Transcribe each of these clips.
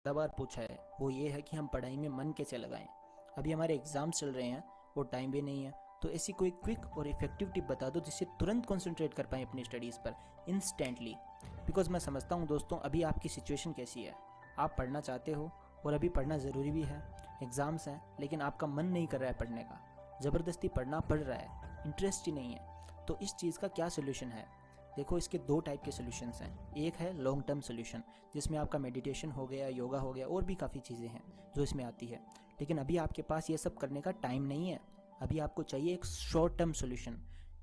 बार पूछा है वो ये है कि हम पढ़ाई में मन कैसे लगाएं। अभी हमारे एग्ज़ाम्स चल रहे हैं और टाइम भी नहीं है, तो ऐसी कोई क्विक और इफ़ेक्टिव टिप बता दो जिससे तुरंत कंसंट्रेट कर पाएँ अपनी स्टडीज़ पर इंस्टेंटली। बिकॉज मैं समझता हूँ दोस्तों, अभी आपकी सिचुएशन कैसी है। आप पढ़ना चाहते हो और अभी पढ़ना ज़रूरी भी है, एग्ज़ाम्स हैं, लेकिन आपका मन नहीं कर रहा है पढ़ने का, ज़बरदस्ती पढ़ना पड़ रहा है, इंटरेस्ट ही नहीं है। तो इस चीज़ का क्या सोल्यूशन है? देखो, इसके दो टाइप के सोल्यूशंस हैं। एक है लॉन्ग टर्म सोल्यूशन, जिसमें आपका मेडिटेशन हो गया, योगा हो गया, और भी काफ़ी चीज़ें हैं जो इसमें आती है। लेकिन अभी आपके पास ये सब करने का टाइम नहीं है। अभी आपको चाहिए एक शॉर्ट टर्म सोल्यूशन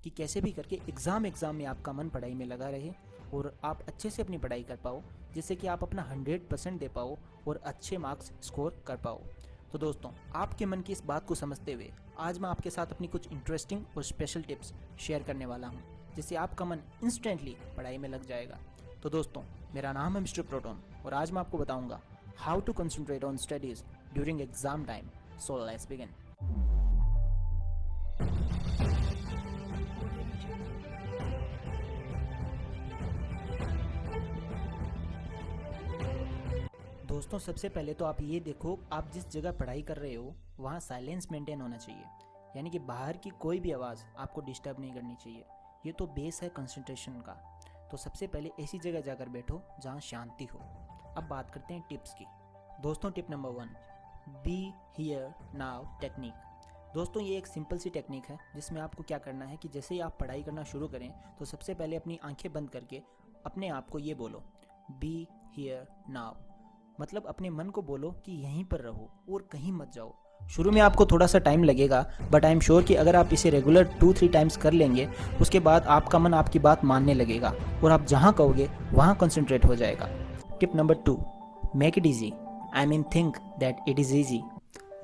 कि कैसे भी करके एग्ज़ाम में आपका मन पढ़ाई में लगा रहे और आप अच्छे से अपनी पढ़ाई कर पाओ, जिससे कि आप अपना 100% दे पाओ और अच्छे मार्क्स स्कोर कर पाओ। तो दोस्तों, आपके मन की इस बात को समझते हुए आज मैं आपके साथ अपनी कुछ इंटरेस्टिंग और स्पेशल टिप्स शेयर करने वाला हूँ, जिससे आपका मन इंस्टेंटली पढ़ाई में लग जाएगा। तो दोस्तों, मेरा नाम है मिस्टर प्रोटोन और आज मैं आपको बताऊंगा how to concentrate on studies during exam time. So let's begin. दोस्तों, सबसे पहले तो आप ये देखो, आप जिस जगह पढ़ाई कर रहे हो वहाँ साइलेंस मेंटेन होना चाहिए, यानी कि बाहर की कोई भी आवाज़ आपको डिस्टर्ब नहीं करनी चाहिए। ये तो बेस है कंसंट्रेशन का। तो सबसे पहले ऐसी जगह जाकर बैठो जहाँ शांति हो। अब बात करते हैं टिप्स की। दोस्तों, tip number 1, be here now technique. दोस्तों, ये एक सिंपल सी टेक्निक है जिसमें आपको क्या करना है कि जैसे ही आप पढ़ाई करना शुरू करें तो सबसे पहले अपनी आंखें बंद करके अपने आप को ये बोलो, बी हियर नाउ। मतलब अपने मन को बोलो कि यहीं पर रहो और कहीं मत जाओ। शुरू में आपको थोड़ा सा टाइम लगेगा, बट आई एम श्योर कि अगर आप इसे रेगुलर 2-3 टाइम्स कर लेंगे, उसके बाद आपका मन आपकी बात मानने लगेगा और आप जहाँ कहोगे वहाँ कंसंट्रेट हो जाएगा। Tip number 2, make it easy. I mean think that it is easy.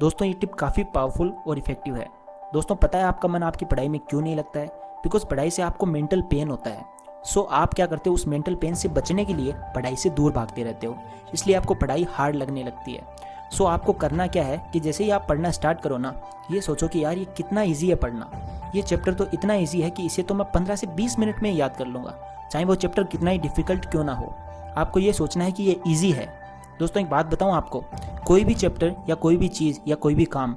दोस्तों, ये टिप काफ़ी पावरफुल और इफेक्टिव है। दोस्तों, पता है आपका मन आपकी पढ़ाई में क्यों नहीं लगता है? बिकॉज पढ़ाई से आपको मेंटल पेन होता है। सो आप क्या करते हो, उस मेंटल पेन से बचने के लिए पढ़ाई से दूर भागते रहते हो, इसलिए आपको पढ़ाई हार्ड लगने लगती है। सो आपको करना क्या है कि जैसे ही आप पढ़ना स्टार्ट करो ना, ये सोचो कि यार ये कितना ईजी है पढ़ना। ये चैप्टर तो इतना ईजी है कि इसे तो मैं 15 से 20 मिनट में याद कर लूँगा, चाहे वो चैप्टर कितना ही डिफ़िकल्ट क्यों ना हो। आपको ये सोचना है कि ये ईजी है। दोस्तों, एक बात बताऊँ आपको, कोई भी चैप्टर या कोई भी चीज़ या कोई भी काम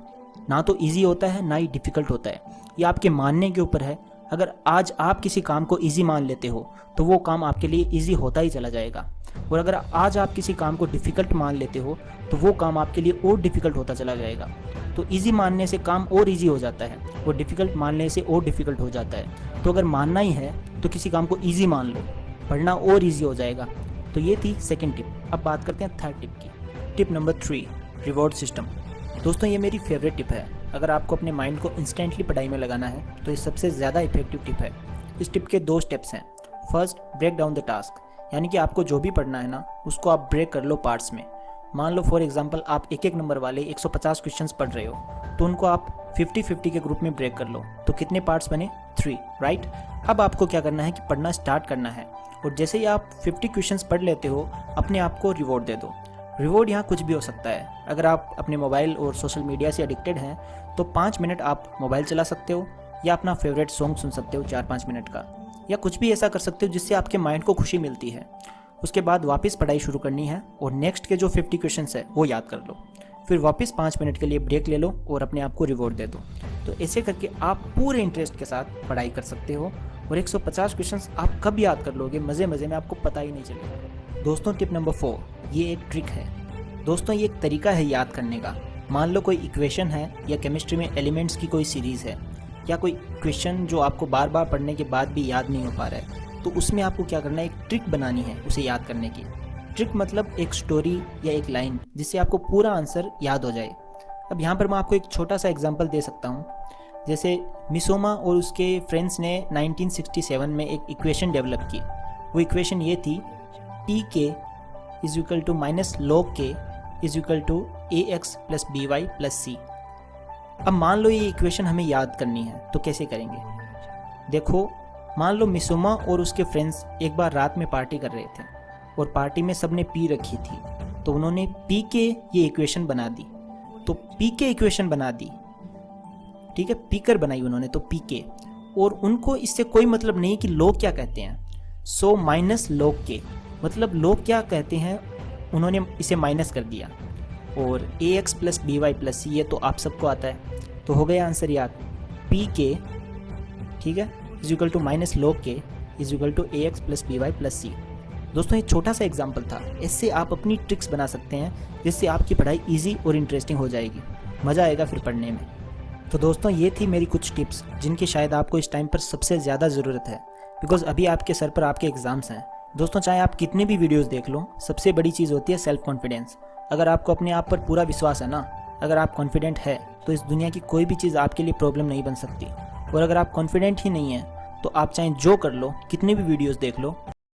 ना तो ईजी होता है ना ही डिफ़िकल्ट होता है। ये आपके मानने के ऊपर है। अगर आज आप किसी काम को इजी मान लेते हो तो वो काम आपके लिए इजी होता ही चला जाएगा, और अगर आज आप किसी काम को डिफ़िकल्ट मान लेते हो तो वो काम आपके लिए और डिफ़िकल्ट होता चला जाएगा। तो इजी मानने से काम और इजी हो जाता है और डिफ़िकल्ट मानने से और डिफ़िकल्ट हो जाता है। तो अगर मानना ही है तो किसी काम को ईजी मान लो, पढ़ना और ईजी हो जाएगा। तो ये थी सेकेंड टिप। अब बात करते हैं थर्ड टिप की। Tip number 3, reward system. दोस्तों, ये मेरी फेवरेट टिप है। अगर आपको अपने माइंड को इंस्टेंटली पढ़ाई में लगाना है तो ये सबसे ज़्यादा इफेक्टिव टिप है। इस टिप के 2 स्टेप्स हैं। First, break down the task, यानी कि आपको जो भी पढ़ना है ना उसको आप ब्रेक कर लो पार्ट्स में। मान लो फॉर एग्जांपल आप एक एक नंबर वाले 150 क्वेश्चंस पढ़ रहे हो, तो उनको आप 50-50 के ग्रुप में ब्रेक कर लो। तो कितने पार्ट्स बने? 3, राइट। अब आपको क्या करना है कि पढ़ना स्टार्ट करना है, और जैसे ही आप 50 क्वेश्चंस पढ़ लेते हो अपने आप को रिवॉर्ड दे दो। रिवॉर्ड यहाँ कुछ भी हो सकता है। अगर आप अपने मोबाइल और सोशल मीडिया से एडिक्टेड हैं तो 5 मिनट आप मोबाइल चला सकते हो, या अपना फेवरेट सॉन्ग सुन सकते हो 4-5 मिनट का, या कुछ भी ऐसा कर सकते हो जिससे आपके माइंड को खुशी मिलती है। उसके बाद वापस पढ़ाई शुरू करनी है और नेक्स्ट के जो 50 क्वेश्चंस है वो याद कर लो। फिर वापस 5 मिनट के लिए ब्रेक ले लो और अपने आप को रिवॉर्ड दे दो। तो ऐसे करके आप पूरे इंटरेस्ट के साथ पढ़ाई कर सकते हो और 150 क्वेश्चंस आप कब याद कर लोगे, मज़े मज़े में, आपको पता ही नहीं चलेगा। दोस्तों, टिप नंबर 4, ये एक ट्रिक है। दोस्तों, ये एक तरीका है याद करने का। मान लो कोई इक्वेशन है या केमिस्ट्री में एलिमेंट्स की कोई सीरीज़ है, या कोई क्वेश्चन जो आपको बार बार पढ़ने के बाद भी याद नहीं हो पा रहा है, तो उसमें आपको क्या करना है, एक ट्रिक बनानी है उसे याद करने की। ट्रिक मतलब एक स्टोरी या एक लाइन जिससे आपको पूरा आंसर याद हो जाए। अब यहाँ पर मैं आपको एक छोटा सा एग्जाम्पल दे सकता हूँ। जैसे मिसोमा और उसके फ्रेंड्स ने 1967 में एक इक्वेशन डेवलप की। वो इक्वेशन ये थी, TK = -log K = AX + BY + C। अब मान लो ये इक्वेशन हमें याद करनी है, तो कैसे करेंगे? देखो, मान लो मिसोमा और उसके फ्रेंड्स एक बार रात में पार्टी कर रहे थे और पार्टी में सबने पी रखी थी, तो उन्होंने पी के ये इक्वेशन बना दी। तो पी के इक्वेशन बना दी, ठीक है, पीकर बनाई उन्होंने, तो पी के। और उनको इससे कोई मतलब नहीं कि लोग क्या कहते हैं। सो -log K, मतलब लोग क्या कहते हैं उन्होंने इसे माइनस कर दिया, और a x plus b y plus c ये तो आप सबको आता है। तो हो गया आंसर याद, पी के, ठीक है, is equal to minus log k is equal to a x plus b y plus c. दोस्तों ये छोटा सा एग्जाम्पल था, इससे आप अपनी ट्रिक्स बना सकते हैं जिससे आपकी पढ़ाई ईजी और इंटरेस्टिंग हो जाएगी, मज़ा आएगा फिर पढ़ने में। तो दोस्तों ये थी मेरी कुछ टिप्स जिनकी शायद आपको इस टाइम पर सबसे ज़्यादा ज़रूरत है, बिकॉज़ अभी आपके सर पर आपके एग्ज़ाम्स हैं। दोस्तों चाहे आप कितनी भी वीडियोस देख लो, सबसे बड़ी चीज़ होती है सेल्फ कॉन्फिडेंस। अगर आपको अपने आप पर पूरा विश्वास है ना, अगर आप कॉन्फिडेंट है तो इस दुनिया की कोई भी चीज़ आपके लिए प्रॉब्लम नहीं बन सकती। और अगर आप कॉन्फिडेंट ही नहीं है तो आप चाहे जो कर लो, कितनी भी वीडियोस देख लो,